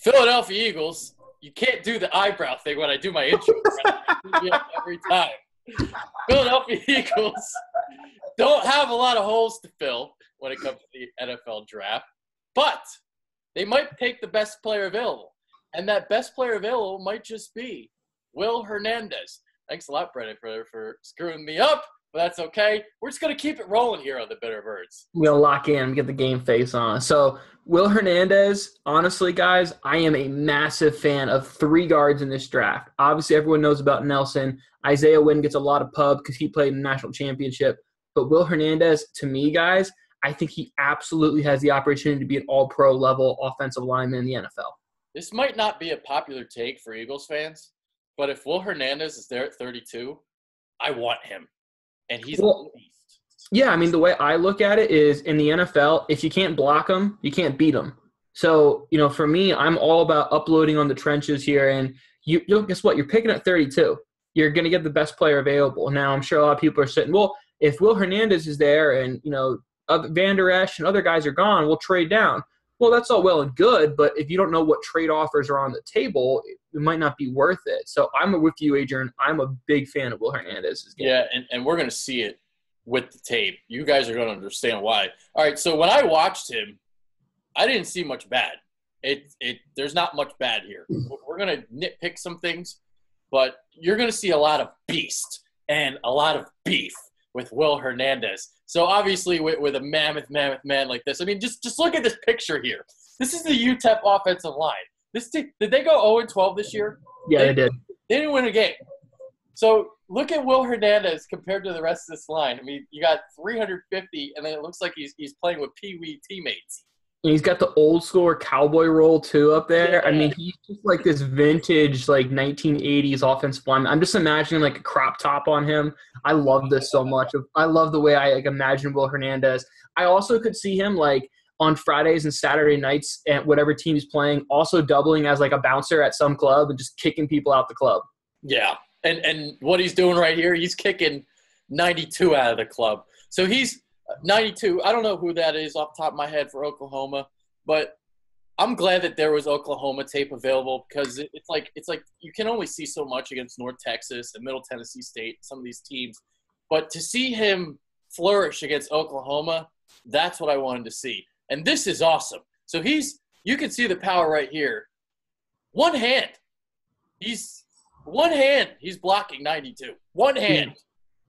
Philadelphia Eagles, you can't do the eyebrow thing when I do my intro. Every time. Philadelphia Eagles don't have a lot of holes to fill when it comes to the NFL draft, but they might take the best player available. And that best player available might just be Will Hernandez. Thanks a lot, Brennan, for screwing me up, but that's okay. We're just going to keep it rolling here on the Bitter Birds. We'll lock in, get the game face on. So, Will Hernandez, honestly, guys, I am a massive fan of 3 guards in this draft. Obviously, everyone knows about Nelson. Isaiah Wynn gets a lot of pub because he played in the national championship. But Will Hernandez, to me, guys, I think he absolutely has the opportunity to be an all-pro level offensive lineman in the NFL. This might not be a popular take for Eagles fans, but if Will Hernandez is there at 32, I want him. And he's a beast. Yeah, I mean, the way I look at it is in the NFL, if you can't block them, you can't beat them. So, for me, I'm all about uploading on the trenches here. And you guess what? You're picking at 32. You're going to get the best player available. Now, I'm sure a lot of people are saying, well, if Will Hernandez is there and, Van Der Esch and other guys are gone, we'll trade down. Well, that's all well and good, but if you don't know what trade offers are on the table, it might not be worth it. So I'm with you, Adrian. I'm a big fan of Will Hernandez's game. Yeah, and we're going to see it with the tape. You guys are going to understand why. All right, so when I watched him, I didn't see much bad. There's not much bad here. We're going to nitpick some things, but you're going to see a lot of beast and a lot of beef with Will Hernandez. So obviously with a mammoth man like this, I mean, just look at this picture here. This is the UTEP offensive line. This team, did they go 0-12 this year? Yeah, they did. They didn't win a game. So look at Will Hernandez compared to the rest of this line. I mean, you got 350, and then it looks like he's playing with Pee-wee teammates. And he's got the old school cowboy roll too up there. Yeah. I mean, he's just like this vintage 1980s offensive lineman. I'm just imagining a crop top on him. I love this so much. I love the way I imagine Will Hernandez. I also could see him on Fridays and Saturday nights at whatever team he's playing, also doubling as a bouncer at some club and just kicking people out the club. Yeah, and what he's doing right here, he's kicking 92 out of the club. So he's 92. I don't know who that is off the top of my head for Oklahoma, but I'm glad that there was Oklahoma tape available because it's like you can only see so much against North Texas and Middle Tennessee State, some of these teams. But to see him flourish against Oklahoma, that's what I wanted to see. And this is awesome. So you can see the power right here. One hand. He's blocking 92. One hand.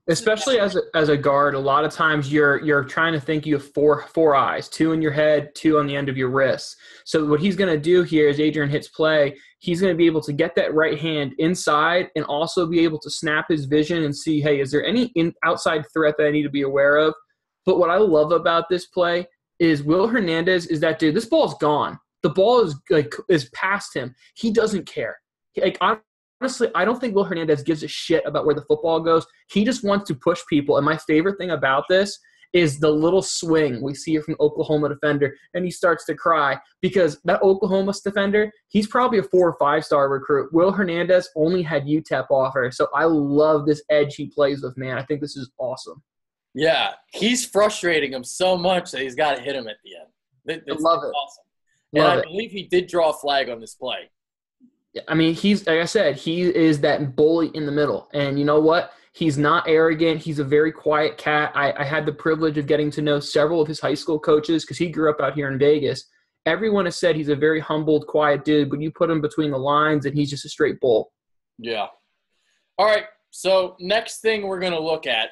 Especially as a guard, a lot of times you're trying to think you have four eyes, 2 in your head, 2 on the end of your wrists. So what he's going to do here is Adrian hits play. He's going to be able to get that right hand inside and also be able to snap his vision and see, hey, is there any outside threat that I need to be aware of? But what I love about this play is Will Hernandez is that dude. This ball's gone. The ball is past him. He doesn't care. Honestly, I don't think Will Hernandez gives a shit about where the football goes. He just wants to push people. And my favorite thing about this is the little swing we see here from Oklahoma defender, and he starts to cry because that Oklahoma defender, he's probably a 4 or 5-star recruit. Will Hernandez only had UTEP offer. So I love this edge he plays with, man. I think this is awesome. Yeah, he's frustrating him so much that he's got to hit him at the end. I love it. Awesome. And I believe he did draw a flag on this play. I mean, he's like I said, he is that bully in the middle. And you know what? He's not arrogant. He's a very quiet cat. I had the privilege of getting to know several of his high school coaches because he grew up out here in Vegas. Everyone has said he's a very humbled, quiet dude, but you put him between the lines and he's just a straight bull. Yeah. All right, so next thing we're going to look at,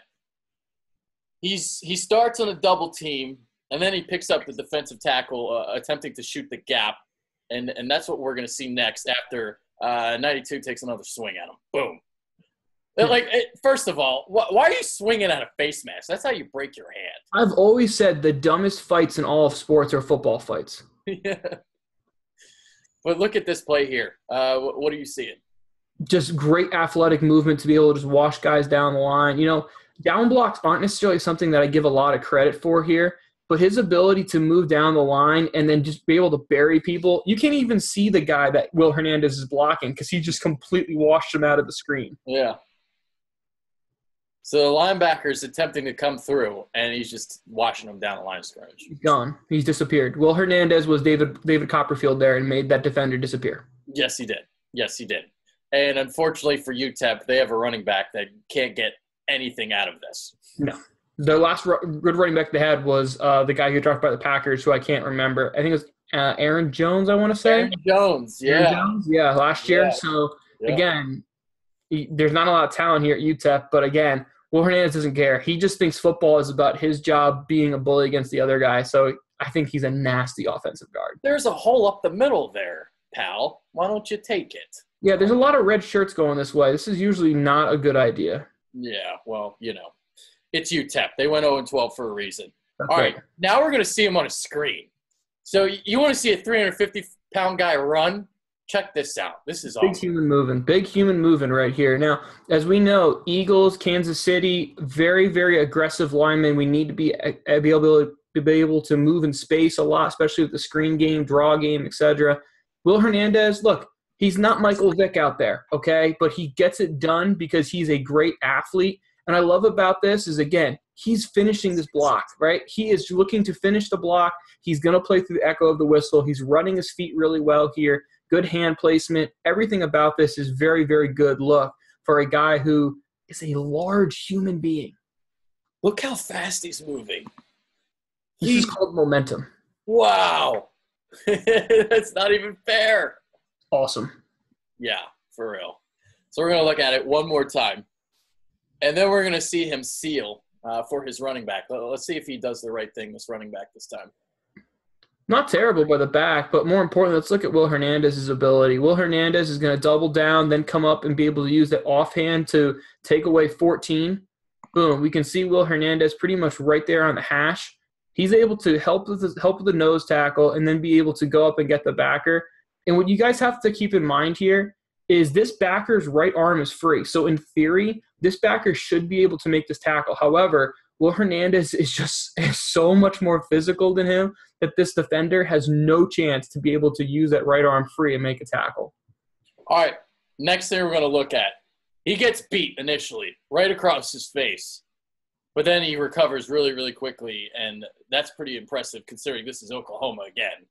he starts on a double team, and then he picks up the defensive tackle attempting to shoot the gap. And that's what we're going to see next after 92 takes another swing at him. Boom. First of all, why are you swinging at a face mask? That's how you break your hand. I've always said the dumbest fights in all of sports are football fights. Yeah. But look at this play here. What are you seeing? Just great athletic movement to be able to just wash guys down the line. Down blocks aren't necessarily something that I give a lot of credit for here. But his ability to move down the line and then just be able to bury people, you can't even see the guy that Will Hernandez is blocking because he just completely washed him out of the screen. Yeah. So the linebacker's attempting to come through, and he's just washing them down the line of scrimmage. He's gone. He's disappeared. Will Hernandez was David Copperfield there and made that defender disappear. Yes, he did. Yes, he did. And unfortunately for UTEP, they have a running back that can't get anything out of this. No. The last good running back they had was the guy who dropped by the Packers, who I can't remember. I think it was Aaron Jones, I want to say. Aaron Jones, yeah. Aaron Jones, yeah, last year. Yeah. So, Yeah. again, there's not a lot of talent here at UTEP, but again, Will Hernandez doesn't care. He just thinks football is about his job being a bully against the other guy. So I think he's a nasty offensive guard. There's a hole up the middle there, pal. Why don't you take it? Yeah, there's a lot of red shirts going this way. This is usually not a good idea. Yeah, well, it's UTEP. They went 0-12 for a reason. That's All right, now we're going to see him on a screen. So you want to see a 350-pound guy run? Check this out. This is awesome. Big human moving right here. Now, as we know, Eagles, Kansas City, very, very aggressive linemen. We need to be able to move in space a lot, especially with the screen game, draw game, etc. Will Hernandez, look, he's not Michael Vick out there, okay? But he gets it done because he's a great athlete. And I love about this is, again, he's finishing this block, right? He is looking to finish the block. He's going to play through the echo of the whistle. He's running his feet really well here. Good hand placement. Everything about this is very, very good look for a guy who is a large human being. Look how fast he's moving. This is called momentum. Wow. That's not even fair. Awesome. Yeah, for real. So we're going to look at it one more time. And then we're going to see him seal for his running back. Let's see if he does the right thing, this running back, this time. Not terrible by the back, but more importantly, let's look at Will Hernandez's ability. Will Hernandez is going to double down, then come up and be able to use that offhand to take away 14. Boom. We can see Will Hernandez pretty much right there on the hash. He's able to help with the nose tackle and then be able to go up and get the backer. And what you guys have to keep in mind here is this backer's right arm is free. So in theory, this backer should be able to make this tackle. However, Will Hernandez is so much more physical than him that this defender has no chance to be able to use that right arm free and make a tackle. All right, next thing we're going to look at. He gets beat initially, right across his face. But then he recovers really, really quickly, and that's pretty impressive considering this is Oklahoma again.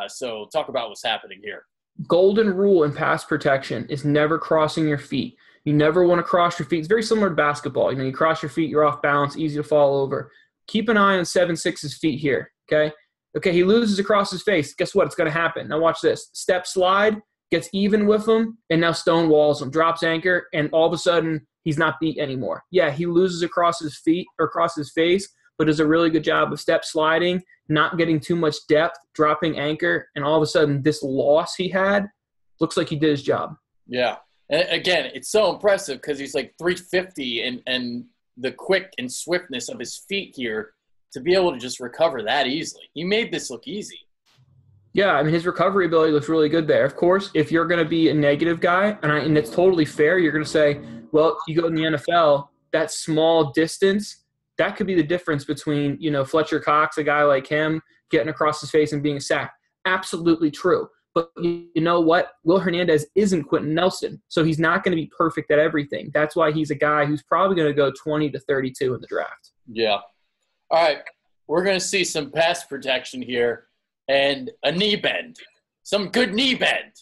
So talk about what's happening here. Golden rule in pass protection is never crossing your feet. You never want to cross your feet. It's very similar to basketball. You cross your feet, you're off balance, easy to fall over. Keep an eye on 7'6"'s feet here, okay? Okay, he loses across his face. Guess what? It's going to happen. Now watch this. Step slide, gets even with him, and now stonewalls him, drops anchor, and all of a sudden he's not beat anymore. Yeah, he loses across his feet or across his face, but does a really good job of step sliding, not getting too much depth, dropping anchor, and all of a sudden this loss he had looks like he did his job. Yeah. And again, it's so impressive because he's like 350 and the quick and swiftness of his feet here to be able to just recover that easily. He made this look easy. Yeah, I mean, his recovery ability looks really good there. Of course, if you're going to be a negative guy, and it's totally fair, you're going to say, well, you go in the NFL, that small distance, that could be the difference between, Fletcher Cox, a guy like him, getting across his face and being sacked. Absolutely true. But you know what? Will Hernandez isn't Quentin Nelson, so he's not going to be perfect at everything. That's why he's a guy who's probably going to go 20 to 32 in the draft. Yeah. All right. We're going to see some pass protection here and a knee bend. Some good knee bend.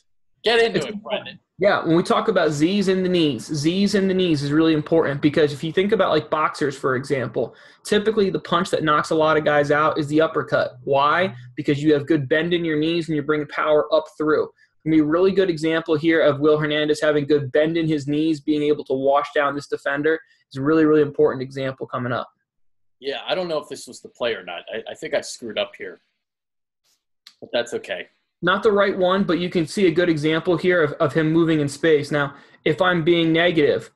Get into it, Brendan. Yeah, when we talk about Z's in the knees is really important because if you think about like boxers, for example, typically the punch that knocks a lot of guys out is the uppercut. Why? Because you have good bend in your knees and you're bringing power up through. Going to be a really good example here of Will Hernandez having good bend in his knees, being able to wash down this defender. It's a really, really important example coming up. Yeah, I don't know if this was the play or not. I think I screwed up here, but that's okay. Not the right one, but you can see a good example here of him moving in space. Now, if I'm being negative,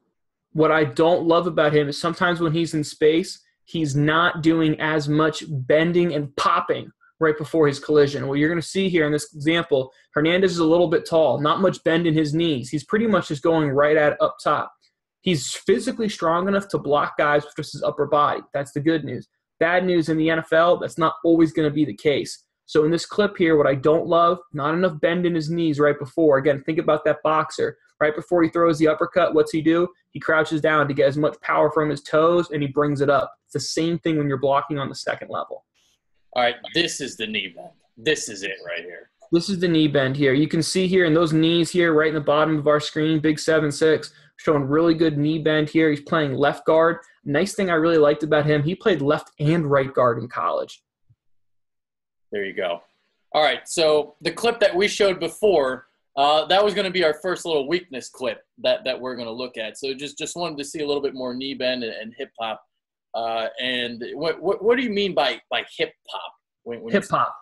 what I don't love about him is sometimes when he's in space, he's not doing as much bending and popping right before his collision. What you're going to see here in this example, Hernandez is a little bit tall, not much bend in his knees. He's pretty much just going right at up top. He's physically strong enough to block guys with just his upper body. That's the good news. Bad news in the NFL, that's not always going to be the case. So in this clip here, what I don't love, not enough bend in his knees right before. Again, think about that boxer. Right before he throws the uppercut, what's he do? He crouches down to get as much power from his toes, and he brings it up. It's the same thing when you're blocking on the second level. All right, this is the knee bend. This is it right here. This is the knee bend here. You can see here in those knees here right in the bottom of our screen, big 7'6", showing really good knee bend here. He's playing left guard. Nice thing I really liked about him, he played left and right guard in college. There you go. All right, so the clip that we showed before, that was going to be our first little weakness clip that we're going to look at. So just wanted to see a little bit more knee bend and hip hop. And what do you mean by hip hop? When hip hop.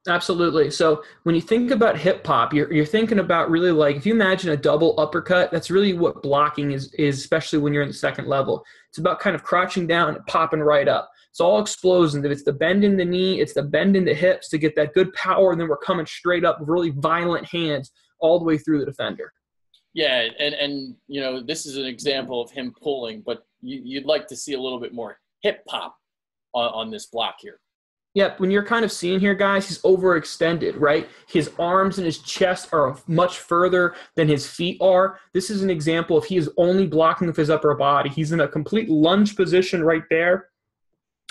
Absolutely. So when you think about hip hop, you're thinking about really like, if you imagine a double uppercut, that's really what blocking is, especially when you're in the second level. It's about kind of crouching down and popping right up. It's all explosions. If it's the bend in the knee, it's the bend in the hips to get that good power, and then we're coming straight up with really violent hands all the way through the defender. Yeah, and you know, this is an example of him pulling, but you'd like to see a little bit more hip hop on this block here. Yep, when you're kind of seeing here, guys, he's overextended, right? His arms and his chest are much further than his feet are. This is an example of he is only blocking with his upper body. He's in a complete lunge position right there.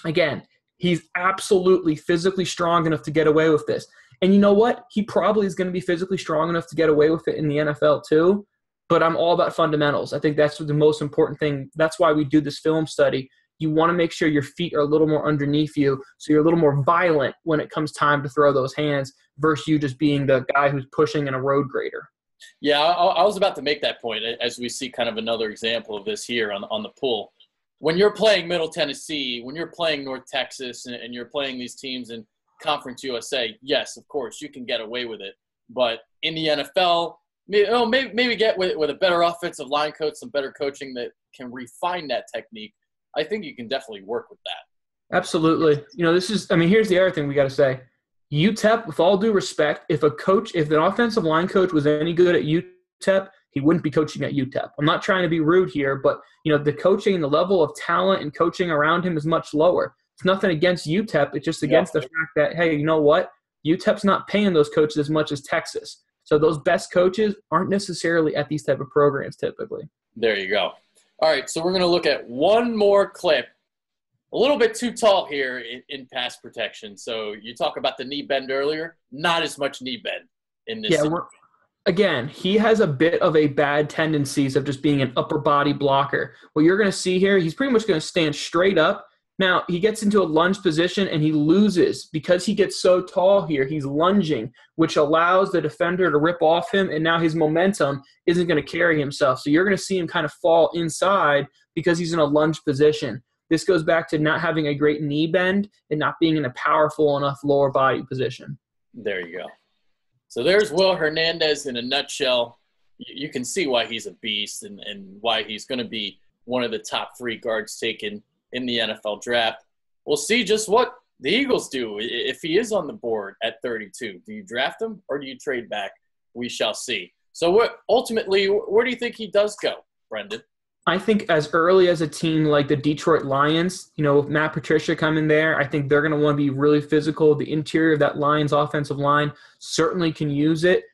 Again, he's absolutely physically strong enough to get away with this. And you know what? He probably is going to be physically strong enough to get away with it in the NFL too. But I'm all about fundamentals. I think that's the most important thing. That's why we do this film study. You want to make sure your feet are a little more underneath you, so you're a little more violent when it comes time to throw those hands versus you just being the guy who's pushing in a road grader. Yeah, I was about to make that point as we see kind of another example of this here on the pull. When you're playing Middle Tennessee, when you're playing North Texas, and you're playing these teams in Conference USA, yes, of course, you can get away with it. But in the NFL, maybe get with a better offensive line coach, some better coaching that can refine that technique. I think you can definitely work with that. Absolutely. You know, here's the other thing we got to say. UTEP, with all due respect, if an offensive line coach was any good at UTEP, he wouldn't be coaching at UTEP. I'm not trying to be rude here, but, you know, the coaching and the level of talent and coaching around him is much lower. It's nothing against UTEP. It's just against the fact that, hey, you know what? UTEP's not paying those coaches as much as Texas. So those best coaches aren't necessarily at these type of programs typically. There you go. All right, so we're going to look at one more clip. A little bit too tall here in pass protection. So you talk about the knee bend earlier. Not as much knee bend in this. Yeah, again, he has a bit of a bad tendencies of just being an upper body blocker. What you're going to see here, he's pretty much going to stand straight up. Now, he gets into a lunge position and he loses because he gets so tall here. He's lunging, which allows the defender to rip off him, and now his momentum isn't going to carry himself. So you're going to see him kind of fall inside because he's in a lunge position. This goes back to not having a great knee bend and not being in a powerful enough lower body position. There you go. So there's Will Hernandez in a nutshell. You can see why he's a beast and why he's going to be one of the top 3 guards taken in the NFL draft. We'll see just what the Eagles do if he is on the board at 32. Do you draft him or do you trade back? We shall see. So ultimately, where do you think he does go, Brendan? I think as early as a team like the Detroit Lions, you know, with Matt Patricia coming there, I think they're going to want to be really physical. The interior of that Lions offensive line certainly can use it.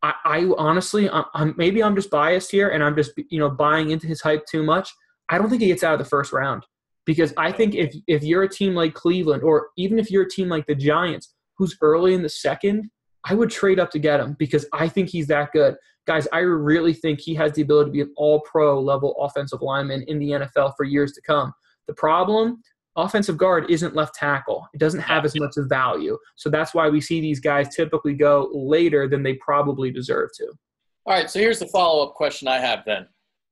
I honestly, maybe I'm just biased here and I'm just, you know, buying into his hype too much. I don't think he gets out of the first round. Because I think if you're a team like Cleveland, or even if you're a team like the Giants, who's early in the second, I would trade up to get him because I think he's that good. Guys, I really think he has the ability to be an all-pro level offensive lineman in the NFL for years to come. The problem, offensive guard isn't left tackle. It doesn't have as much of value. So that's why we see these guys typically go later than they probably deserve to. All right, so here's the follow-up question I have then.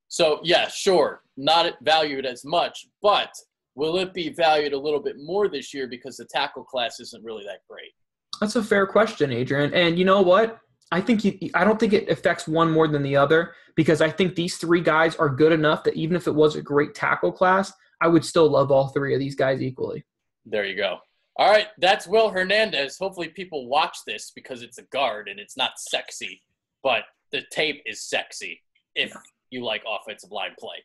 So, yeah, sure, not valued as much, but will it be valued a little bit more this year because the tackle class isn't really that great? That's a fair question, Adrian. And you know what? I don't think it affects one more than the other because I think these 3 guys are good enough that even if it was a great tackle class, I would still love all 3 of these guys equally. There you go. All right, that's Will Hernandez. Hopefully people watch this because it's a guard and it's not sexy, but the tape is sexy if you like offensive line play.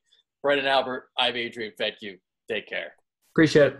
Brendan Albert, I'm Adrian Fedke. Take care. Appreciate it.